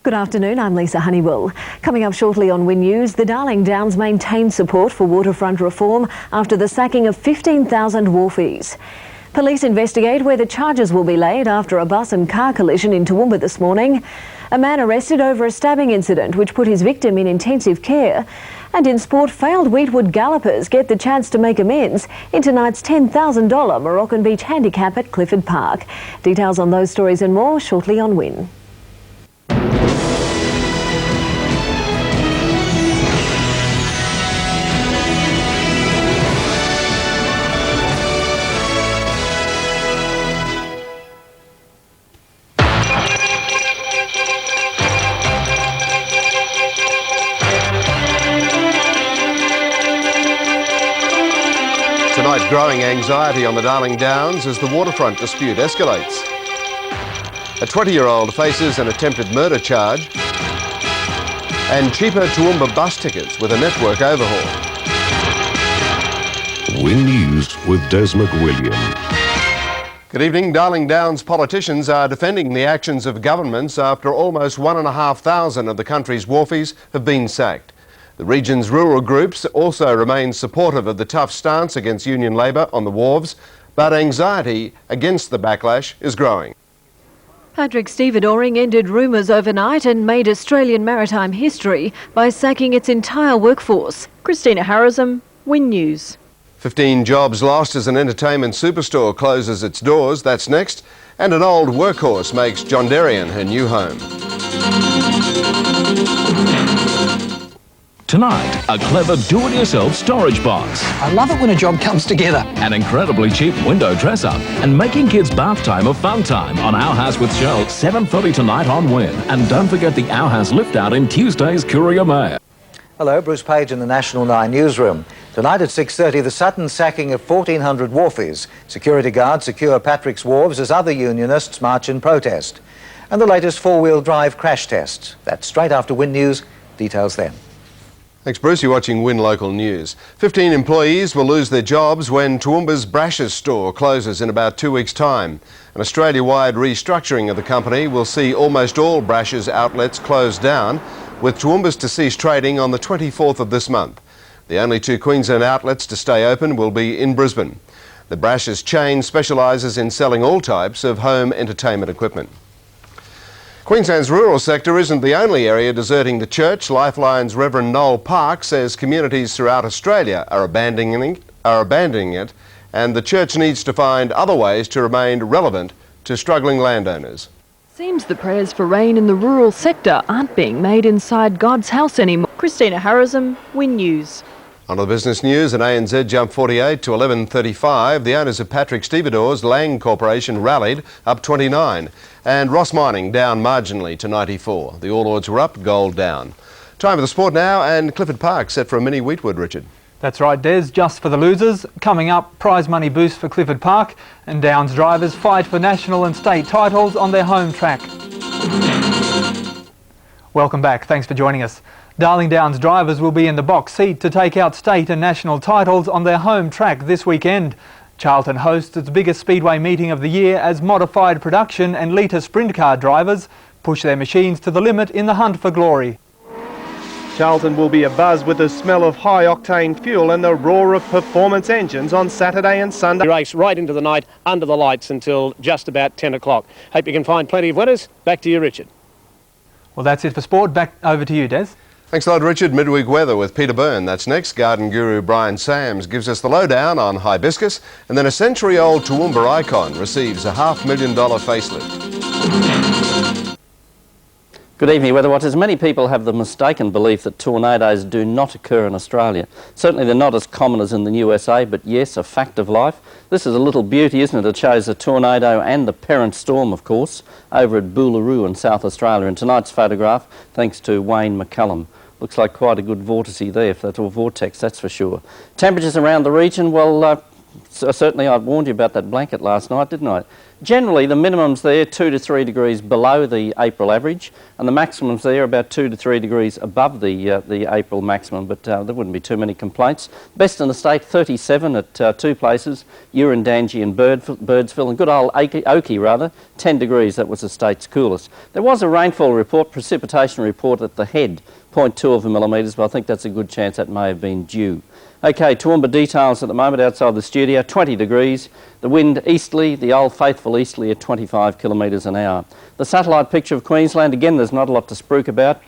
Good afternoon, I'm Lisa Honeywell. Coming up shortly on Win News, the Darling Downs maintain support for waterfront reform after the sacking of 15,000 wharfies. Police investigate where the charges will be laid after a bus and car collision in Toowoomba this morning. A man arrested over a stabbing incident which put his victim in intensive care. And in sport, failed Wheatwood gallopers get the chance to make amends in tonight's $10,000 Moroccan Beach handicap at Clifford Park. Details on those stories and more shortly on Win. Tonight, growing anxiety on the Darling Downs as the waterfront dispute escalates. A 20-year-old faces an attempted murder charge and cheaper Toowoomba bus tickets with a network overhaul. Win News with Des McWilliam. Good evening. Darling Downs politicians are defending the actions of governments after almost 1,500 of the country's wharfies have been sacked. The region's rural groups also remain supportive of the tough stance against union labour on the wharves, but anxiety against the backlash is growing. Patrick stevedoring ended rumours overnight and made Australian maritime history by sacking its entire workforce. Christina Harrison, Win News. 15 jobs lost as an entertainment superstore closes its doors. That's next. And an old workhorse makes John Darien her new home. Tonight, a clever do-it-yourself storage box. I love it when a job comes together. An incredibly cheap window dress-up and making kids' bath time a fun time on Our House with Shell, 7:30 tonight on Win. And don't forget the Our House lift-out in Tuesday's Courier Mail. Hello, Bruce Paige in the National 9 newsroom. Tonight at 6:30, the sudden sacking of 1,400 wharfies. Security guards secure Patrick's wharves as other unionists march in protest. And the latest four-wheel drive crash test. That's straight after Win News. Details then. Thanks, Bruce. You're watching Win Local News. 15 employees will lose their jobs when Toowoomba's Brash's store closes in about 2 weeks' time. An Australia-wide restructuring of the company will see almost all Brash's outlets closed down, with Toowoomba's to cease trading on the 24th of this month. The only two Queensland outlets to stay open will be in Brisbane. The Brash's chain specialises in selling all types of home entertainment equipment. Queensland's rural sector isn't the only area deserting the church. Lifeline's Reverend Noel Park says communities throughout Australia are abandoning it, and the church needs to find other ways to remain relevant to struggling landowners. Seems the prayers for rain in the rural sector aren't being made inside God's house anymore. Christina Harrison, Win News. On to the business news, an ANZ jumped 48 to 11.35. The owners of Patrick Stevedore's Lang Corporation rallied, up 29. And Ross Mining down marginally to 94. The All Ords were up, gold down. Time for the sport now, and Clifford Park set for a mini Wheatwood, Richard. That's right, Des, just for the losers. Coming up, prize money boost for Clifford Park, and Downs drivers fight for national and state titles on their home track. Welcome back, thanks for joining us. Darling Downs drivers will be in the box seat to take out state and national titles on their home track this weekend. Charlton hosts its biggest speedway meeting of the year as modified production and litre sprint car drivers push their machines to the limit in the hunt for glory. Charlton will be abuzz with the smell of high-octane fuel and the roar of performance engines on Saturday and Sunday. Race right into the night under the lights until just about 10 o'clock. Hope you can find plenty of winners. Back to you, Richard. Well, that's it for sport. Back over to you, Des. Thanks a lot, Richard. Midweek weather with Peter Byrne. That's next. Garden guru Brian Sams gives us the lowdown on hibiscus, and then a century-old Toowoomba icon receives a $500,000 facelift. Good evening, Weather Watchers. Many people have the mistaken belief that tornadoes do not occur in Australia. Certainly they're not as common as in the USA, but yes, a fact of life. This is a little beauty, isn't it? It shows a tornado and the parent storm, of course, over at Boolaroo in South Australia. In tonight's photograph, thanks to Wayne McCullum. Looks like quite a good vortex there, or vortex, that's for sure. Temperatures around the region, well, certainly I warned you about that blanket last night, didn't I? Generally, the minimums there 2 to 3 degrees below the April average, and the maximums there about 2 to 3 degrees above the April maximum, but there wouldn't be too many complaints. Best in the state, 37 at 2 places, Urandangi and Birdsville, and good old Oakey, 10 degrees, that was the state's coolest. There was a rainfall report, precipitation report at the head, 0.2 of a millimetres, but I think that's a good chance that may have been due. Okay, Toowoomba details at the moment outside the studio, 20 degrees. The wind easterly, the old faithful easterly at 25 kilometres an hour. The satellite picture of Queensland, again, there's not a lot to spruik about.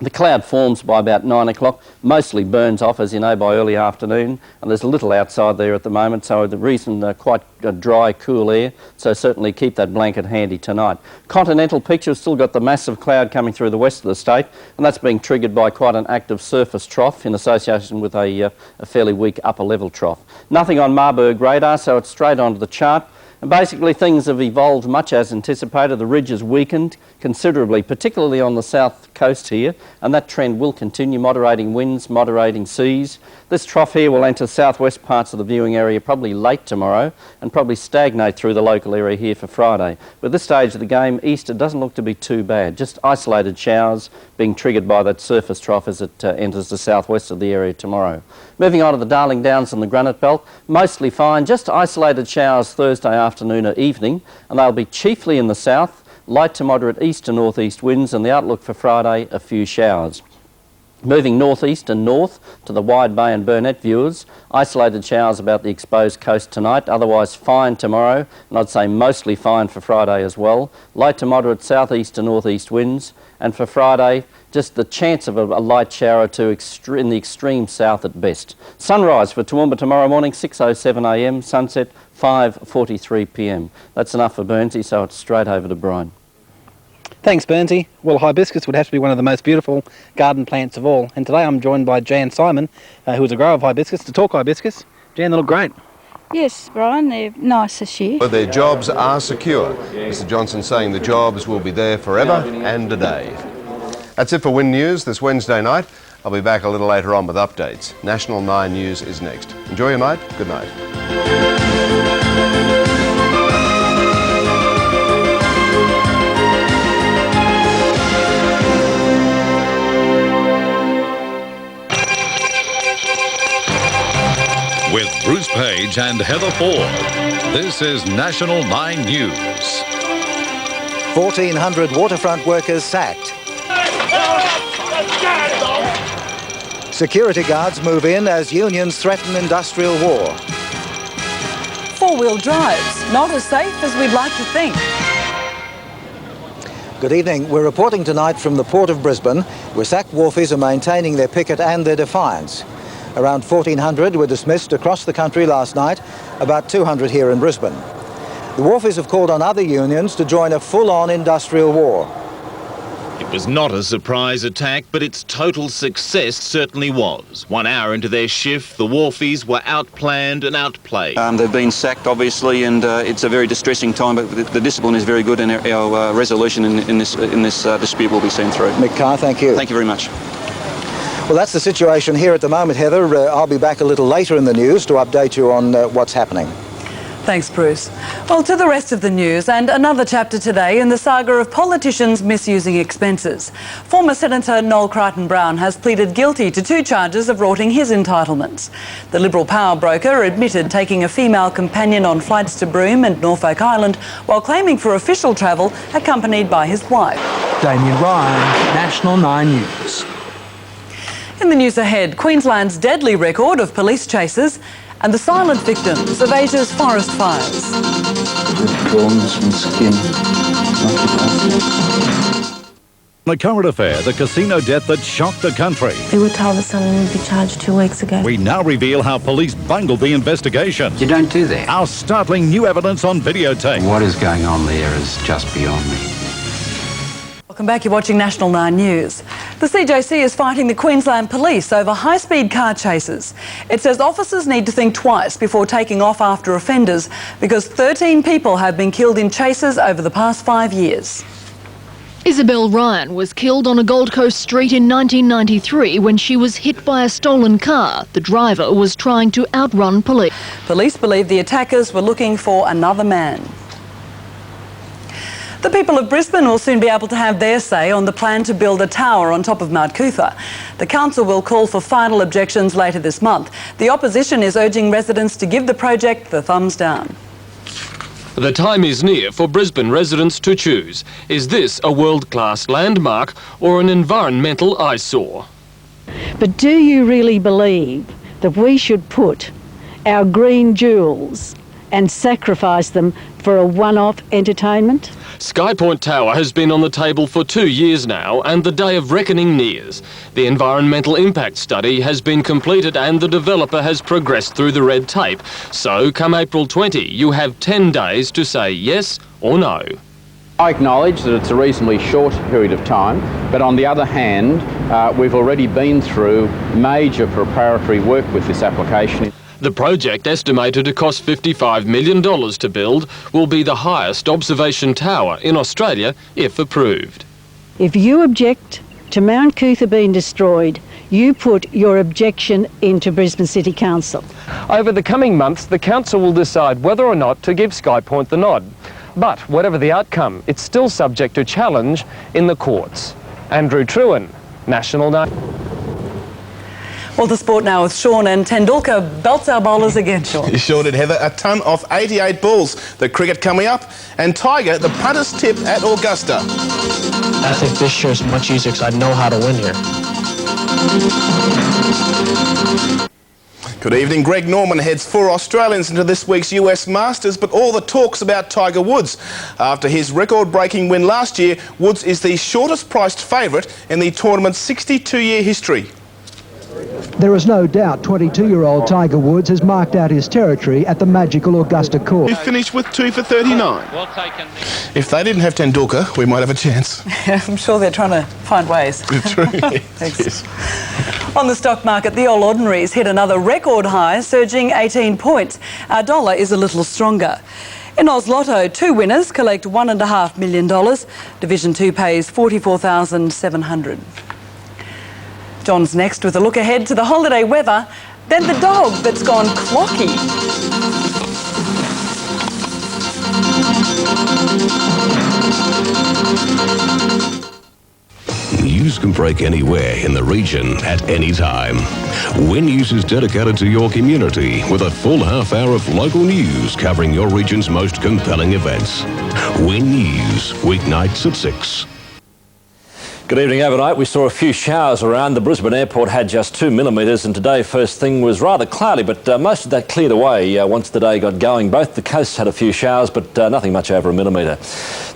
The cloud forms by about 9 o'clock, mostly burns off, as you know, by early afternoon, and there's a little outside there at the moment, so the reason quite dry, cool air, so certainly keep that blanket handy tonight. Continental picture, still got the massive cloud coming through the west of the state, and that's being triggered by quite an active surface trough in association with a fairly weak upper level trough. Nothing on Marburg radar, so it's straight onto the chart. And basically things have evolved much as anticipated. The ridge has weakened considerably, particularly on the south coast here, and that trend will continue, moderating winds, moderating seas. This trough here will enter southwest parts of the viewing area probably late tomorrow and probably stagnate through the local area here for Friday. But at this stage of the game, Easter doesn't look to be too bad, just isolated showers being triggered by that surface trough as it enters the southwest of the area tomorrow. Moving on to the Darling Downs and the Granite Belt, mostly fine, just isolated showers Thursday afternoon or evening, and they'll be chiefly in the south, light to moderate east to northeast winds, and the outlook for Friday, a few showers. Moving northeast and north to the Wide Bay and Burnett viewers, isolated showers about the exposed coast tonight, otherwise fine tomorrow, and I'd say mostly fine for Friday as well. Light to moderate southeast to northeast winds, and for Friday, just the chance of a light shower or two in the extreme south at best. Sunrise for Toowoomba tomorrow morning, 6:07 a.m, sunset 5:43 p.m. That's enough for Burnsy, so it's straight over to Brian. Thanks, Burnsy. Well, hibiscus would have to be one of the most beautiful garden plants of all. And today I'm joined by Jan Simon, who is a grower of hibiscus, to talk hibiscus. Jan, they look great. Yes, Brian, they're nice this year. But their jobs are secure. Mr Johnson saying the jobs will be there forever and a day. That's it for Wind News this Wednesday night. I'll be back a little later on with updates. National 9 News is next. Enjoy your night. Good night. With Bruce Paige and Heather Foord, this is National 9 News. 1,400 waterfront workers sacked. Security guards move in as unions threaten industrial war. Four-wheel drives, not as safe as we'd like to think. Good evening. We're reporting tonight from the Port of Brisbane, where sacked wharfies are maintaining their picket and their defiance. Around 1,400 were dismissed across the country last night, about 200 here in Brisbane. The wharfies have called on other unions to join a full-on industrial war. It was not a surprise attack, but its total success certainly was. 1 hour into their shift, the wharfies were outplanned and outplayed. They've been sacked, obviously, and it's a very distressing time, but the discipline is very good, and our resolution in this dispute will be seen through. Mick Carr, thank you. Thank you very much. Well, that's the situation here at the moment, Heather. I'll be back a little later in the news to update you on what's happening. Thanks, Bruce. Well, to the rest of the news, and another chapter today in the saga of politicians misusing expenses. Former Senator Noel Crichton-Browne has pleaded guilty to 2 charges of rorting his entitlements. The Liberal power broker admitted taking a female companion on flights to Broome and Norfolk Island while claiming for official travel accompanied by his wife. Damien Ryan, National 9 News. In the news ahead, Queensland's deadly record of police chases and the silent victims of Asia's forest fires. The current affair, the casino death that shocked the country. We were told that someone would be charged 2 weeks ago. We now reveal how police bungled the investigation. You don't do that. Our startling new evidence on videotape. What is going on there is just beyond me. Welcome back, you're watching National 9 News. The CJC is fighting the Queensland Police over high-speed car chases. It says officers need to think twice before taking off after offenders because 13 people have been killed in chases over the past 5 years. Isabel Ryan was killed on a Gold Coast street in 1993 when she was hit by a stolen car. The driver was trying to outrun police. Police believe the attackers were looking for another man. The people of Brisbane will soon be able to have their say on the plan to build a tower on top of Mount Cootha. The council will call for final objections later this month. The opposition is urging residents to give the project the thumbs down. The time is near for Brisbane residents to choose. Is this a world-class landmark or an environmental eyesore? But do you really believe that we should put our green jewels and sacrifice them for a one-off entertainment? Skypoint Tower has been on the table for 2 years now, and the day of reckoning nears. The environmental impact study has been completed and the developer has progressed through the red tape. So, come April 20, you have 10 days to say yes or no. I acknowledge that it's a reasonably short period of time, but on the other hand, we've already been through major preparatory work with this application. The project, estimated to cost $55 million to build, will be the highest observation tower in Australia if approved. If you object to Mount Cootha being destroyed, you put your objection into Brisbane City Council. Over the coming months, the council will decide whether or not to give Skypoint the nod. But whatever the outcome, it's still subject to challenge in the courts. Andrew Trewin, National 9. Well, the sport now with Sean, and Tendulkar belts our bowlers again, Sean. You sure did, Heather. A ton of 88 balls. The cricket coming up, and Tiger, the punter's tip at Augusta. I think this year's much easier because I know how to win here. Good evening. Greg Norman heads 4 Australians into this week's US Masters, but all the talk's about Tiger Woods. After his record-breaking win last year, Woods is the shortest-priced favourite in the tournament's 62-year history. There is no doubt 22-year-old Tiger Woods has marked out his territory at the magical Augusta course. He finished with 2 for 39. Well taken. If they didn't have Tendulkar, we might have a chance. I'm sure they're trying to find ways. True. Thanks. Yes. On the stock market, the All Ordinaries hit another record high, surging 18 points. Our dollar is a little stronger. In Oz Lotto, 2 winners collect $1.5 million. Division 2 pays $44,700. John's next with a look ahead to the holiday weather, then the dog that's gone clocky. News can break anywhere in the region at any time. Win News is dedicated to your community with a full half hour of local news covering your region's most compelling events. Win News, weeknights at 6. Good evening. Overnight we saw a few showers around. The Brisbane airport had just 2 millimetres, and today first thing was rather cloudy, but most of that cleared away once the day got going. Both the coasts had a few showers, but nothing much over a millimetre.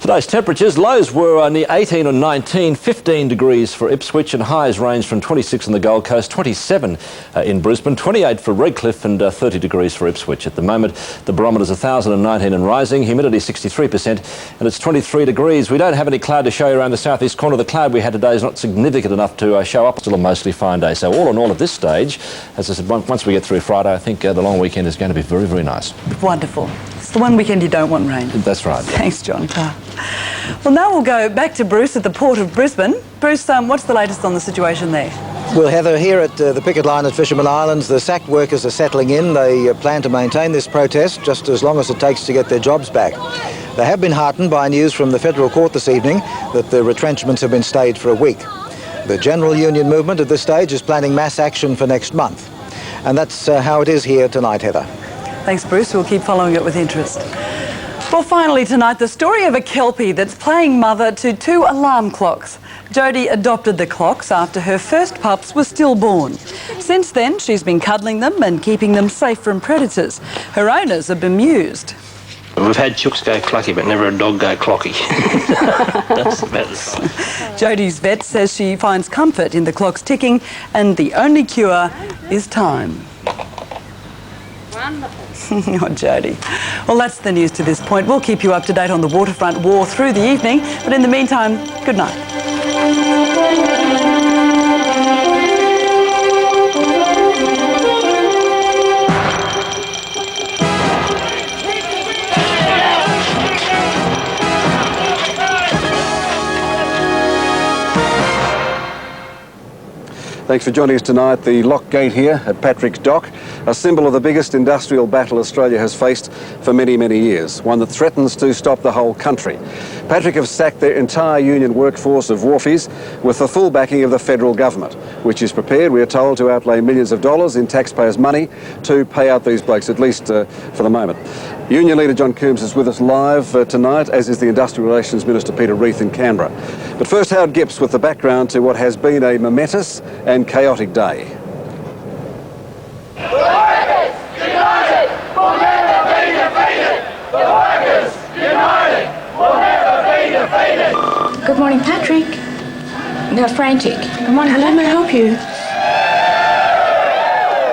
Today's temperatures, lows were near 18 and 19, 15 degrees for Ipswich, and highs ranged from 26 on the Gold Coast, 27 in Brisbane, 28 for Redcliffe, and 30 degrees for Ipswich. At the moment the barometer's 1,019 and rising, humidity 63%, and it's 23 degrees. We don't have any cloud to show you around the southeast corner. The cloud we had today is not significant enough to show up. Still a mostly fine day. So all in all at this stage, as I said, once we get through Friday, I think the long weekend is going to be very, very nice. Wonderful. It's the one weekend you don't want rain. That's right. Thanks, John. Well, now we'll go back to Bruce at the Port of Brisbane. Bruce, what's the latest on the situation there? Well, Heather, here at the picket line at Fisherman Islands, the sacked workers are settling in. They plan to maintain this protest just as long as it takes to get their jobs back. They have been heartened by news from the Federal Court this evening that the retrenchments have been stayed for a week. The general union movement at this stage is planning mass action for next month. And that's how it is here tonight, Heather. Thanks, Bruce. We'll keep following it with interest. Well, finally tonight, the story of a Kelpie that's playing mother to 2 alarm clocks. Jodie adopted the clocks after her first pups were stillborn. Since then, she's been cuddling them and keeping them safe from predators. Her owners are bemused. We've had chooks go clucky, but never a dog go clocky. That's about the size. Jodie's vet says she finds comfort in the clocks ticking, and the only cure is time. Wonderful. Oh, Jodie. Well, that's the news to this point. We'll keep you up to date on the waterfront war through the evening, but in the meantime, good night. Thanks for joining us tonight. The lock gate here at Patrick's Dock, a symbol of the biggest industrial battle Australia has faced for many, many years, one that threatens to stop the whole country. Patrick have sacked their entire union workforce of wharfies with the full backing of the federal government, which is prepared, we are told, to outlay millions of dollars in taxpayers' money to pay out these blokes, at least for the moment. Union leader John Coombs is with us live tonight, as is the Industrial Relations Minister Peter Reith in Canberra. But first, Howard Gips with the background to what has been a momentous and chaotic day. The workers united will never be defeated! The workers united will never be defeated! Good morning, Patrick. They're frantic. Good morning. Hello, may I help you?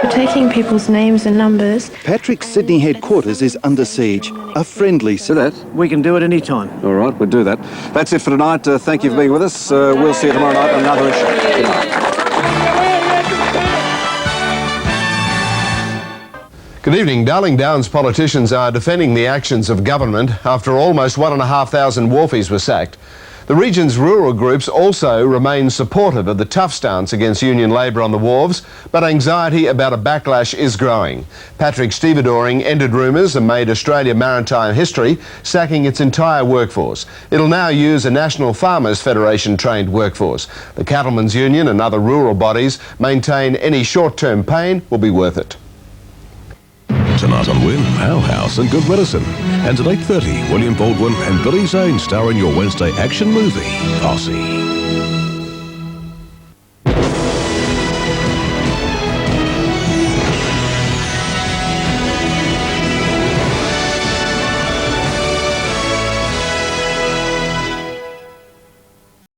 We're taking people's names and numbers. Patrick's Sydney headquarters is under siege. A friendly... So that? We can do it any time. All right, we'll do that. That's it for tonight. Thank you for being with us. We'll see you tomorrow night on another issue. Good night. Good evening. Darling Downs politicians are defending the actions of government after almost 1,500 wharfies were sacked. The region's rural groups also remain supportive of the tough stance against union labour on the wharves, but anxiety about a backlash is growing. Patrick stevedoring ended rumours and made Australia maritime history, sacking its entire workforce. It'll now use a National Farmers Federation trained workforce. The Cattlemen's Union and other rural bodies maintain any short-term pain will be worth it. Tonight on Win, Our House and Good Medicine. And at 8:30, William Baldwin and Billy Zane star in your Wednesday action movie, Posse.